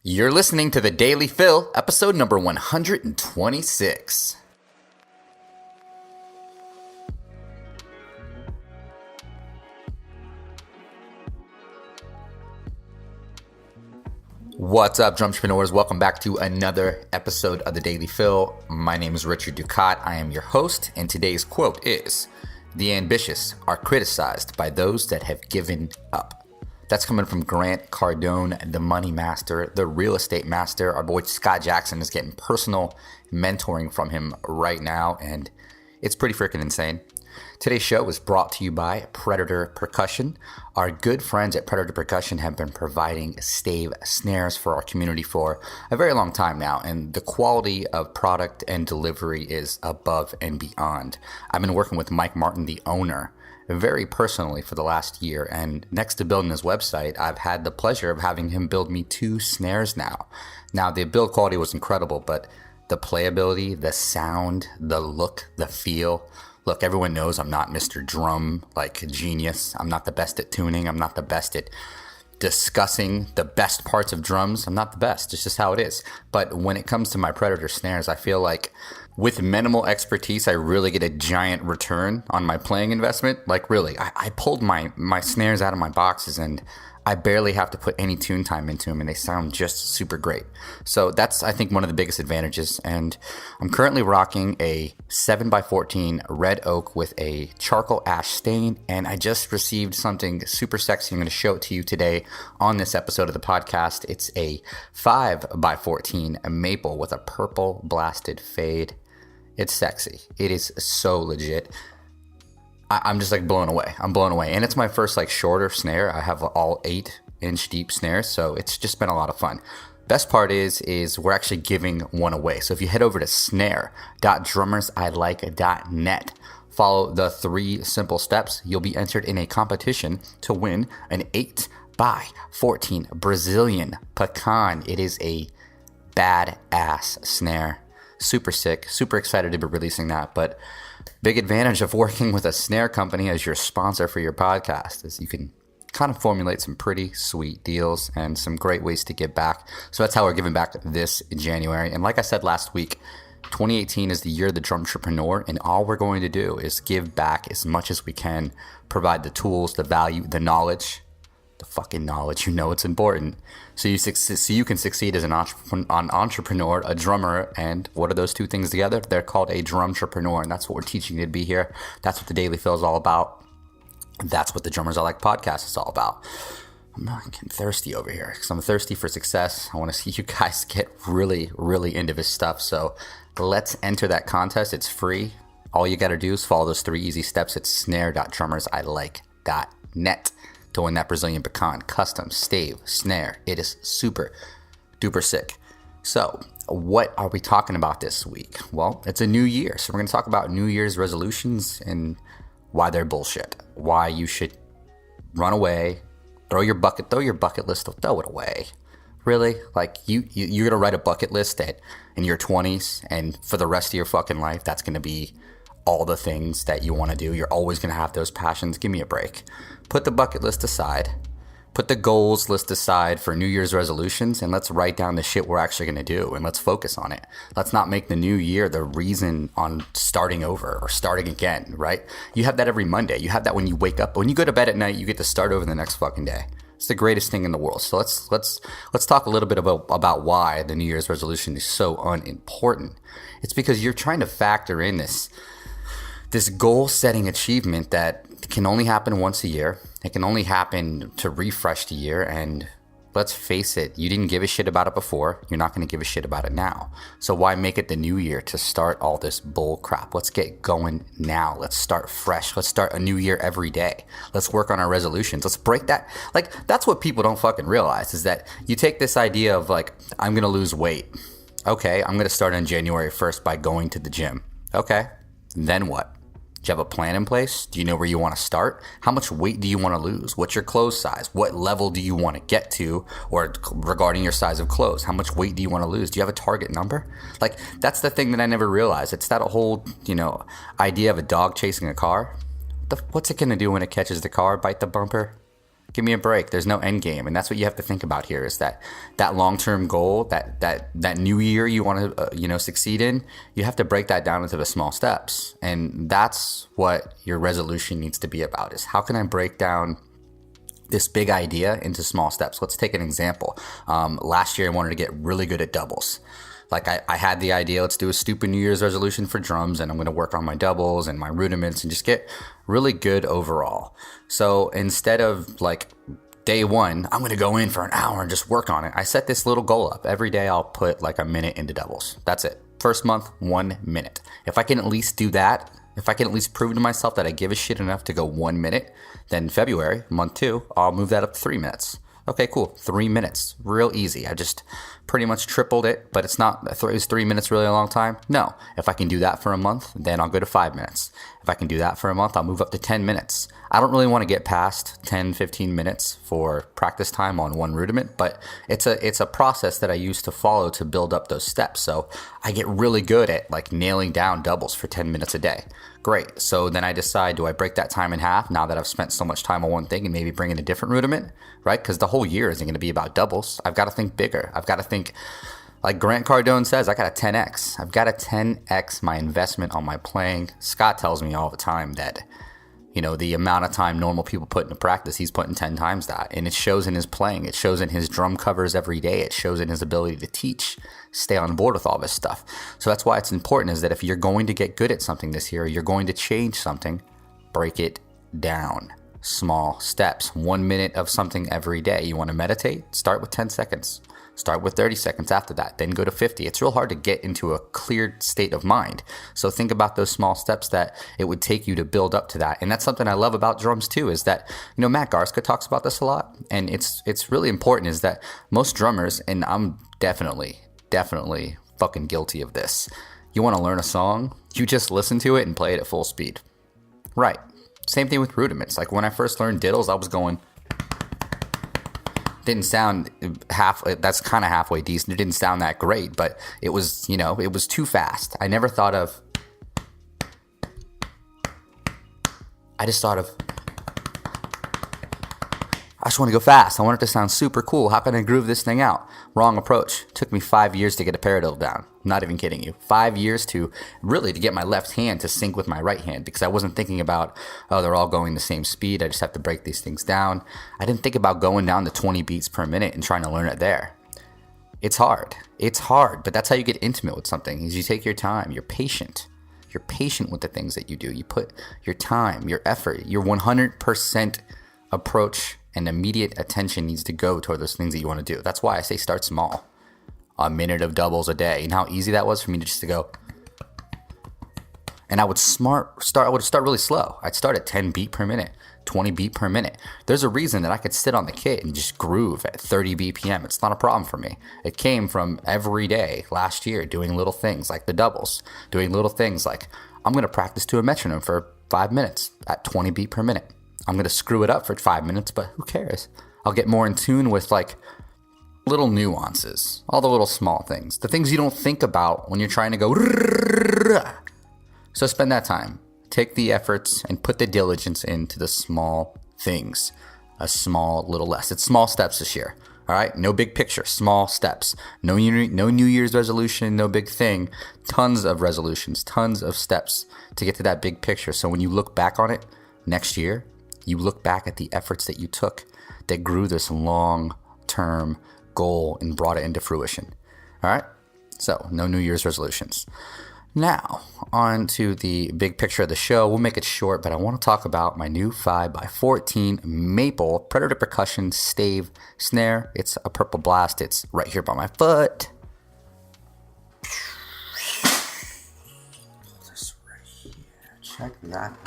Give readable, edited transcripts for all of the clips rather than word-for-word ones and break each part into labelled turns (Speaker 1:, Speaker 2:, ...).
Speaker 1: You're listening to The Daily Fill, episode number 126. What's up, drumtrepreneurs? Welcome back to another episode of The Daily Fill. My name is Richard Ducat. I am your host, and today's quote is, "The ambitious are criticized by those that have given up." That's coming from Grant Cardone, the money master, the real estate master. Our boy Scott Jackson is getting personal mentoring from him right now, and it's pretty freaking insane. Today's show is brought to you by Predator Percussion. Our good friends at Predator Percussion have been providing stave snares for our community for a very long time now, and the quality of product and delivery is above and beyond. I've been working with Mike Martin, the owner, very personally for the last year, and next to building his website, I've had the pleasure of having him build me 2 snares now. Now, the build quality was incredible, but the playability, the sound, the look, the feel. Look, everyone knows I'm not Mr. Drum, like genius. I'm not the best at tuning. I'm not the best at discussing the best parts of drums. I'm not the best. It's just how it is. But when it comes to my Predator snares, I feel like with minimal expertise, I really get a giant return on my playing investment. Like really, I pulled my snares out of my boxes and I barely have to put any tune time into them, and they sound just super great. So that's, I think, one of the biggest advantages. And I'm currently rocking a 7x14 red oak with a charcoal ash stain, and I just received something super sexy. I'm going to show it to you today on this episode of the podcast. It's a 5x14 maple with a purple blasted fade. It's sexy. It is so legit. I'm just like blown away. I'm blown away. And it's my first like shorter snare. I have all 8-inch deep snares, so it's just been a lot of fun. Best part is we're actually giving one away. So if you head over to snare.drummersilike.net, follow the 3 simple steps, you'll be entered in a competition to win an 8x14 Brazilian pecan. It is a badass snare. Super sick. Super excited to be releasing that. But big advantage of working with a snare company as your sponsor for your podcast is you can kind of formulate some pretty sweet deals and some great ways to give back. So that's how we're giving back this January. And like I said last week, 2018 is the year of the drumtrepreneur, and all we're going to do is give back as much as we can, provide the tools, the value, the knowledge, the fucking knowledge. You know it's important. So you can succeed as an entrepreneur, a drummer, and what are those 2 things together? They're called a drumtrepreneur, and that's what we're teaching you to be here. That's what the Daily Fill is all about. That's what the Drummers I Like podcast is all about. I'm not getting thirsty over here because I'm thirsty for success. I want to see you guys get really, really into this stuff. So let's enter that contest. It's free. All you got to do is follow those 3 easy steps at snare.drummersilike.net. to win that Brazilian pecan custom stave snare. It is super duper sick. So what are we talking about this week? Well, it's a new year. So we're going to talk about New Year's resolutions and why they're bullshit. Why you should run away, throw your bucket list, throw it away. Really? Like you're going to write a bucket list that in your 20s and for the rest of your fucking life, that's going to be all the things that you want to do. You're always going to have those passions. Give me a break. Put the bucket list aside. Put the goals list aside for New Year's resolutions, and let's write down the shit we're actually going to do, and let's focus on it. Let's not make the new year the reason on starting over or starting again, right? You have that every Monday. You have that when you wake up. When you go to bed at night, you get to start over the next fucking day. It's the greatest thing in the world. So let's talk a little bit about why the New Year's resolution is so unimportant. It's because you're trying to factor in this goal-setting achievement that can only happen once a year. It can only happen to refresh the year, and let's face it, you didn't give a shit about it before. You're not going to give a shit about it now. So why make it the new year to start all this bull crap? Let's get going now. Let's start fresh. Let's start a new year every day. Let's work on our resolutions. Let's break that. Like, that's what people don't fucking realize, is that you take this idea of like, I'm going to lose weight. Okay, I'm going to start on January 1st by going to the gym. Okay, then what? Do you have a plan in place? Do you know where you want to start? How much weight do you want to lose? What's your clothes size? What level do you want to get to? Or regarding your size of clothes, how much weight do you want to lose? Do you have a target number? Like, that's the thing that I never realized. It's that whole, idea of a dog chasing a car. What's it going to do when it catches the car? Bite the bumper? Give me a break. There's no end game. And that's what you have to think about here is that long-term goal, that new year you want to, succeed in, you have to break that down into the small steps. And that's what your resolution needs to be about, is how can I break down this big idea into small steps? Let's take an example. Last year, I wanted to get really good at doubles. Like I had the idea, let's do a stupid New Year's resolution for drums, and I'm going to work on my doubles and my rudiments and just get really good overall. So instead of like day one, I'm going to go in for an hour and just work on it, I set this little goal up. Every day I'll put like a minute into doubles. That's it. First month, 1 minute. If I can at least do that, if I can at least prove to myself that I give a shit enough to go 1 minute, then February, month 2, I'll move that up to 3 minutes. Okay, cool. 3 minutes. Real easy. I just pretty much tripled it, but it's not, is 3 minutes really a long time? No. If I can do that for a month, then I'll go to 5 minutes. If I can do that for a month, I'll move up to 10 minutes. I don't really want to get past 10, 15 minutes for practice time on one rudiment, but it's a process that I use to follow to build up those steps. So I get really good at like nailing down doubles for 10 minutes a day. Great. So then I decide, do I break that time in half now that I've spent so much time on one thing and maybe bring in a different rudiment, right? Because the whole year isn't going to be about doubles. I've got to think bigger. I've got to think, like Grant Cardone says, I got to 10x. I've got to 10x my investment on my playing. Scott tells me all the time that, the amount of time normal people put into practice, he's putting 10 times that. And it shows in his playing. It shows in his drum covers every day. It shows in his ability to teach, stay on board with all this stuff. So that's why it's important, is that if you're going to get good at something this year, you're going to change something, break it down. Small steps. 1 minute of something every day. You want to meditate? Start with 10 seconds. Start with 30 seconds after that, then go to 50. It's real hard to get into a cleared state of mind. So think about those small steps that it would take you to build up to that. And that's something I love about drums too, is that, Matt Garska talks about this a lot. And it's really important, is that most drummers, and I'm definitely fucking guilty of this. You want to learn a song, you just listen to it and play it at full speed. Right. Same thing with rudiments. Like when I first learned diddles, I was going, didn't sound that's kind of halfway decent. It didn't sound that great, but it was, it was too fast. I just thought of, I just want to go fast. I want it to sound super cool. How can I groove this thing out? Wrong approach. Took me 5 years to get a paradiddle down. I'm not even kidding you. 5 years to get my left hand to sync with my right hand, because I wasn't thinking about, they're all going the same speed. I just have to break these things down. I didn't think about going down to 20 beats per minute and trying to learn it there. It's hard. But that's how you get intimate with something, is you take your time. You're patient. You're patient with the things that you do. You put your time, your effort, your 100% approach and immediate attention needs to go toward those things that you want to do. That's why I say start small. A minute of doubles a day. You know how easy that was for me to go. And I would start really slow. I'd start at 10 beat per minute, 20 beat per minute. There's a reason that I could sit on the kit and just groove at 30 BPM. It's not a problem for me. It came from every day last year doing little things like the doubles, doing little things like I'm going to practice to a metronome for 5 minutes at 20 beat per minute. I'm going to screw it up for 5 minutes, but who cares? I'll get more in tune with like little nuances, all the little small things, the things you don't think about when you're trying to go. So spend that time. Take the efforts and put the diligence into the small things. A small little less. It's small steps this year. All right? No big picture. Small steps. No New Year's resolution, no big thing. Tons of resolutions, tons of steps to get to that big picture. So when you look back on it next year, you look back at the efforts that you took that grew this long-term goal and brought it into fruition. All right? So, no New Year's resolutions. Now, on to the big picture of the show. We'll make it short, but I want to talk about my new 5x14 maple Predator Percussion stave snare. It's a purple blast. It's right here by my foot. This right here. Check that.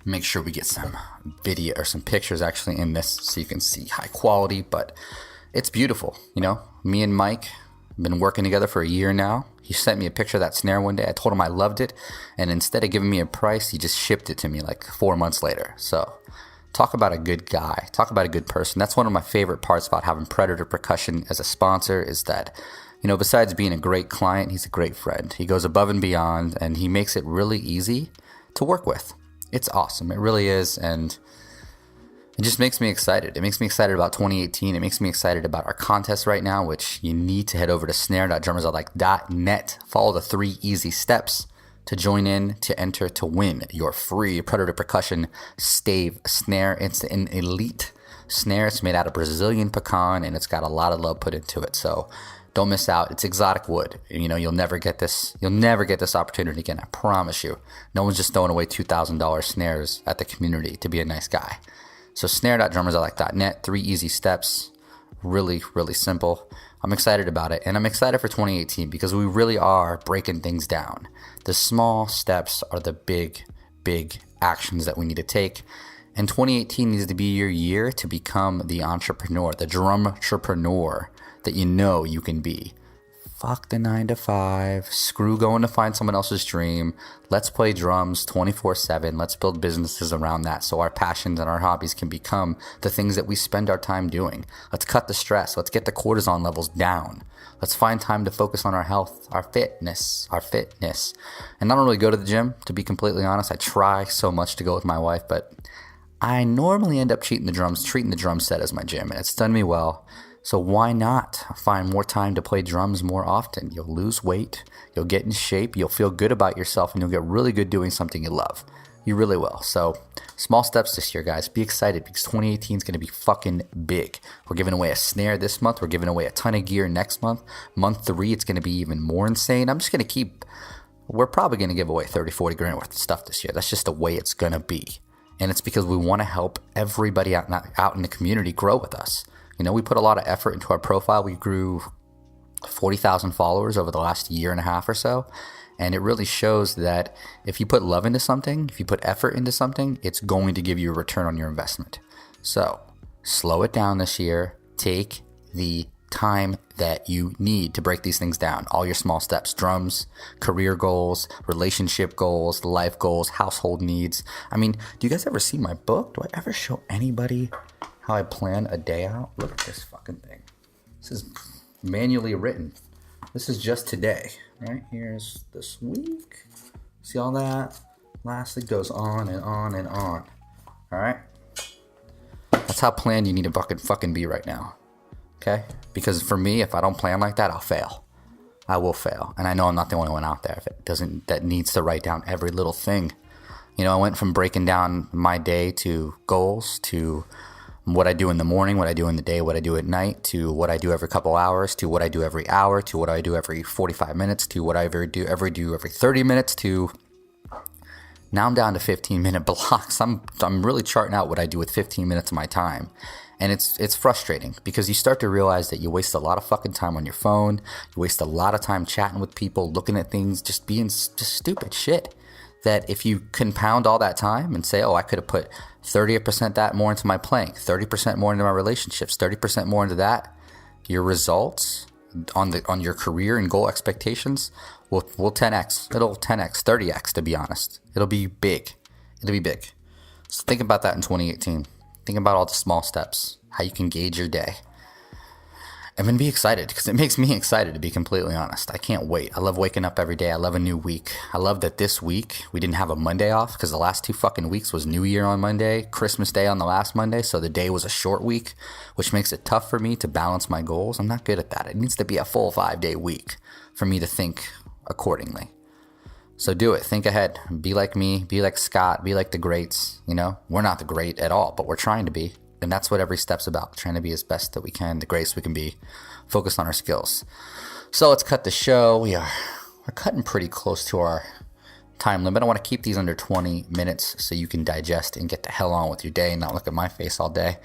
Speaker 1: Make sure we get some video or some pictures actually in this so you can see high quality, but it's beautiful. Me and Mike have been working together for a year now. He sent me a picture of that snare one day. I told him I loved it, and instead of giving me a price, he just shipped it to me like 4 months later. So Talk about a good guy. Talk about a good person. That's one of my favorite parts about having Predator Percussion as a sponsor is that, besides being a great client, he's a great friend. He goes above and beyond, and he makes it really easy to work with. It's awesome. It really is, and it just makes me excited. It makes me excited about 2018. It makes me excited about our contest right now, which you need to head over to snare.drummersalike.net. Follow the 3 easy steps to join in, to enter, to win your free Predator Percussion stave snare. It's an elite snare. It's made out of Brazilian pecan, and it's got a lot of love put into it. So don't miss out. It's exotic wood. You'll never get this. You'll never get this opportunity again. I promise you. No one's just throwing away $2,000 snares at the community to be a nice guy. So snare.drummersalike.net. 3 easy steps. Really, really simple. I'm excited about it, and I'm excited for 2018 because we really are breaking things down. The small steps are the big, big actions that we need to take. And 2018 needs to be your year to become the entrepreneur, the drumtrepreneur that you can be. Fuck the 9 to 5. Screw going to find someone else's dream. Let's play drums 24/7. Let's build businesses around that so our passions and our hobbies can become the things that we spend our time doing. Let's cut the stress. Let's get the cortisol levels down. Let's find time to focus on our health, our fitness. And I don't really go to the gym, to be completely honest. I try so much to go with my wife, but I normally end up treating the drum set as my gym, and it's done me well. So why not find more time to play drums more often? You'll lose weight, you'll get in shape, you'll feel good about yourself, and you'll get really good doing something you love. You really will. So small steps this year, guys. Be excited because 2018 is going to be fucking big. We're giving away a snare this month. We're giving away a ton of gear next month. Month 3, it's going to be even more insane. We're probably going to give away 30, 40 grand worth of stuff this year. That's just the way it's going to be. And it's because we want to help everybody out in the community grow with us. We put a lot of effort into our profile. We grew 40,000 followers over the last year and a half or so. And it really shows that if you put love into something, if you put effort into something, it's going to give you a return on your investment. So slow it down this year. Take the time that you need to break these things down. All your small steps, drums, career goals, relationship goals, life goals, household needs. Do you guys ever see my book? Do I ever show anybody how I plan a day out? Look at this fucking thing. This is manually written. This is just today, right? Here's this week. See all that? Lastly, goes on and on and on. All right? That's how planned you need to fucking be right now. Okay? Because for me, if I don't plan like that, I'll fail. I will fail. And I know I'm not the only one out there that needs to write down every little thing. I went from breaking down my day to goals to what I do in the morning, what I do in the day, what I do at night, to what I do every couple hours, to what I do every hour, to what I do every 45 minutes, to what I do every 30 minutes, to now I'm down to 15-minute blocks. I'm really charting out what I do with 15 minutes of my time. And it's frustrating because you start to realize that you waste a lot of fucking time on your phone. You waste a lot of time chatting with people, looking at things, just being just stupid shit. That if you compound all that time and say, I could have put 30% that more into my playing, 30% more into my relationships, 30% more into that, your results on your career and goal expectations will 10x. It'll 10x, 30x to be honest. It'll be big. So think about that in 2018. Think about all the small steps, how you can gauge your day. And then be excited because it makes me excited, to be completely honest. I can't wait. I love waking up every day. I love a new week. I love that this week we didn't have a Monday off because the last 2 fucking weeks was New Year on Monday, Christmas Day on the last Monday. So the day was a short week, which makes it tough for me to balance my goals. I'm not good at that. It needs to be a full 5-day week for me to think accordingly. So do it. Think ahead. Be like me. Be like Scott. Be like the greats. We're not the great at all, but we're trying to be. And that's what every step's about, trying to be as best that we can, the greatest we can be, focused on our skills. So let's cut the show. We're cutting pretty close to our time limit. I want to keep these under 20 minutes so you can digest and get the hell on with your day and not look at my face all day.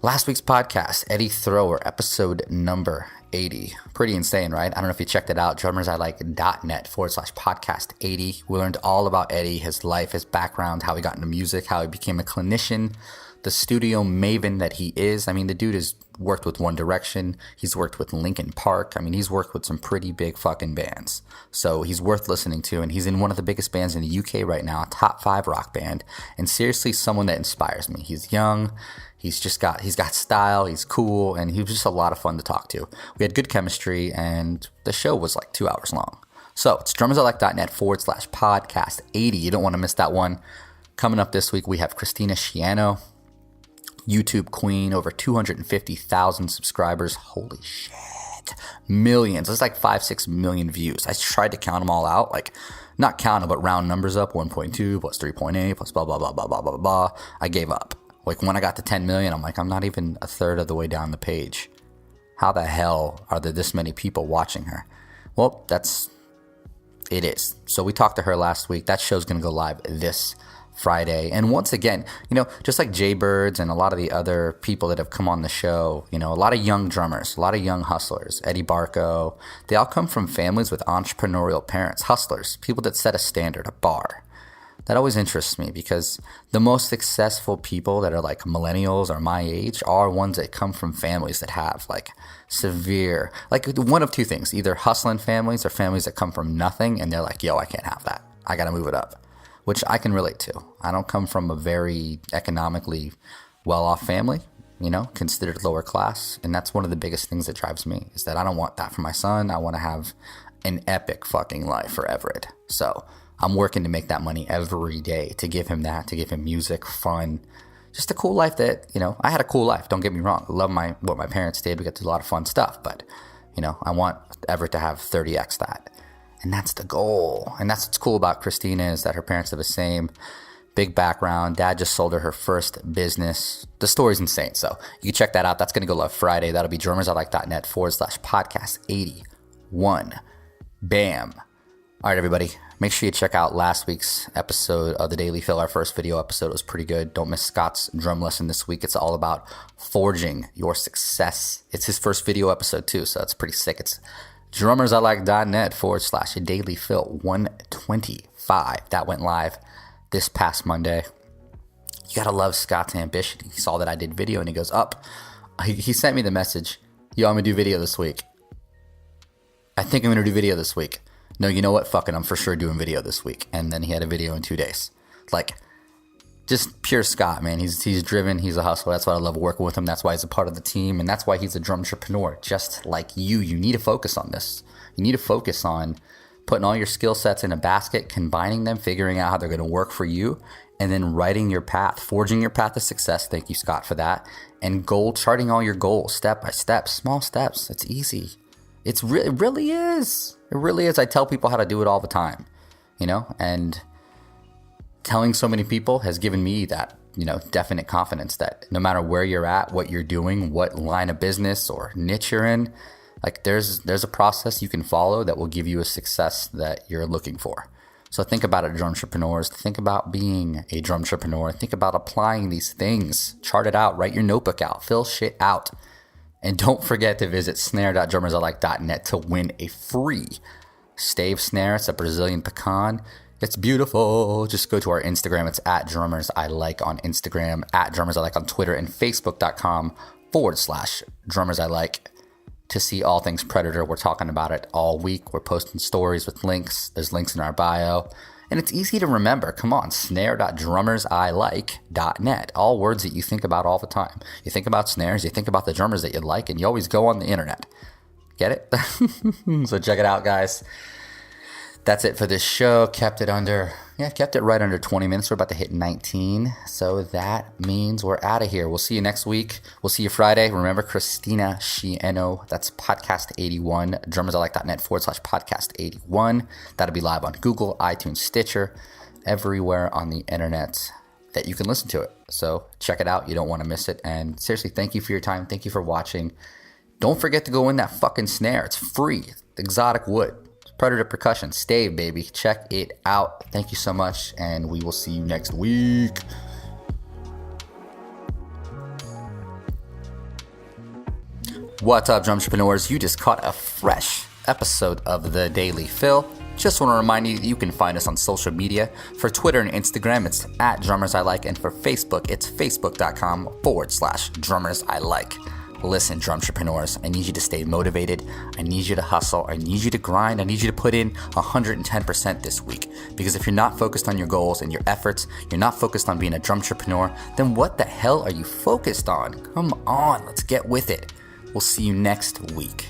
Speaker 1: Last week's podcast, Eddie Thrower, episode number 80. Pretty insane, right? I don't know if you checked it out, drummersalike.net/podcast 80. We learned all about Eddie, his life, his background, how he got into music, how he became a clinician, the studio maven that he is. The dude is worked with One Direction. He's worked with Linkin Park. I mean, he's worked with some pretty big fucking bands. So he's worth listening to, and he's in one of the biggest bands in the UK right now, a top 5 rock band, and seriously someone that inspires me. He's young. He's got style, he's cool, and he was just a lot of fun to talk to. We had good chemistry, and the show was like 2 hours long. So it's drummersalike.net/podcast 80. You don't want to miss that one. Coming up this week, we have Kristina Sciano, YouTube queen, over 250,000 subscribers. Holy shit. Millions. It's like 5-6 million views. I tried to count them all out, like not count them, but round numbers up, 1.2 plus 3.8 plus blah, blah, blah, blah, blah, blah, blah. I gave up. Like when I got to 10 million, I'm like, I'm not even a third of the way down the page. How the hell are there this many people watching her? Well, it is. So we talked to her last week. That show's going to go live this Friday. And once again, just like Jaybirds and a lot of the other people that have come on the show, a lot of young drummers, a lot of young hustlers, Eddie Barco, they all come from families with entrepreneurial parents, hustlers, people that set a standard, a bar. That always interests me because the most successful people that are like millennials or my age are ones that come from families that have like severe, like one of two things, either hustling families or families that come from nothing and they're like, yo, I can't have that. I got to move it up, which I can relate to. I don't come from a very economically well-off family, considered lower class. And that's one of the biggest things that drives me is that I don't want that for my son. I want to have an epic fucking life for Everett. So I'm working to make that money every day to give him that, to give him music, fun, just a cool life that, I had a cool life. Don't get me wrong. I love what my parents did. We got to do a lot of fun stuff, but, I want Everett to have 30x that. And that's the goal. And that's what's cool about Kristina is that her parents have the same big background. Dad just sold her first business. The story's insane. So you can check that out. That's going to go live Friday. That'll be drummersalike.net/podcast 81. Bam. All right, everybody. Make sure you check out last week's episode of The Daily Fill. Our first video episode was pretty good. Don't miss Scott's drum lesson this week. It's all about forging your success. It's his first video episode too, so it's pretty sick. It's drummersalike.net/dailyfill 125. That went live this past Monday. You gotta love Scott's ambition. He saw that I did video and he goes up. He sent me the message, yo, I'm gonna do video this week. I think I'm gonna do video this week. No, you know what? Fuck it. I'm for sure doing video this week. And then he had a video in 2 days. Like, just pure Scott, man. He's driven. He's a hustler. That's why I love working with him. That's why he's a part of the team. And that's why he's a drum entrepreneur. Just like you need to focus on this. You need to focus on putting all your skill sets in a basket, combining them, figuring out how they're going to work for you, and then writing your path, forging your path to success. Thank you, Scott, for that. And charting all your goals step by step, small steps. It's easy. It really is. It really is. I tell people how to do it all the time, and telling so many people has given me that, definite confidence that no matter where you're at, what you're doing, what line of business or niche you're in, like there's a process you can follow that will give you a success that you're looking for. So think about it, drum entrepreneurs. Think about being a drum entrepreneur. Think about applying these things. Chart it out. Write your notebook out. Fill shit out. And don't forget to visit snare.drummersalike.net to win a free stave snare. It's a Brazilian pecan. It's beautiful. Just go to our Instagram. It's @drummersalike on Instagram, @drummersalike on Twitter, and facebook.com/drummersalike to see all things Predator. We're talking about it all week. We're posting stories with links. There's links in our bio. And it's easy to remember. Come on, snare.drummersalike.net. All words that you think about all the time. You think about snares, you think about the drummers that you like, and you always go on the internet. Get it? So check it out, guys. That's it for this show. Kept it right under 20 minutes. We're about to hit 19. So that means we're out of here. We'll see you next week. We'll see you Friday. Remember, Kristina Sciano. That's podcast 81, drummersalike.net/podcast 81. That'll be live on Google, iTunes, Stitcher, everywhere on the internet that you can listen to it. So check it out. You don't want to miss it. And seriously, thank you for your time. Thank you for watching. Don't forget to go win that fucking snare. It's free. Exotic wood. Predator Percussion. Stave, baby. Check it out. Thank you so much, and we will see you next week. What's up, drum entrepreneurs? You just caught a fresh episode of The Daily Fill. Just want to remind you that you can find us on social media. For Twitter and Instagram, it's @drummersalike, and for Facebook, it's facebook.com/drummersalike. Listen, Drumtrepreneurs, I need you to stay motivated. I need you to hustle. I need you to grind. I need you to put in 110% this week. Because if you're not focused on your goals and your efforts, you're not focused on being a drumtrepreneur, then what the hell are you focused on? Come on, let's get with it. We'll see you next week.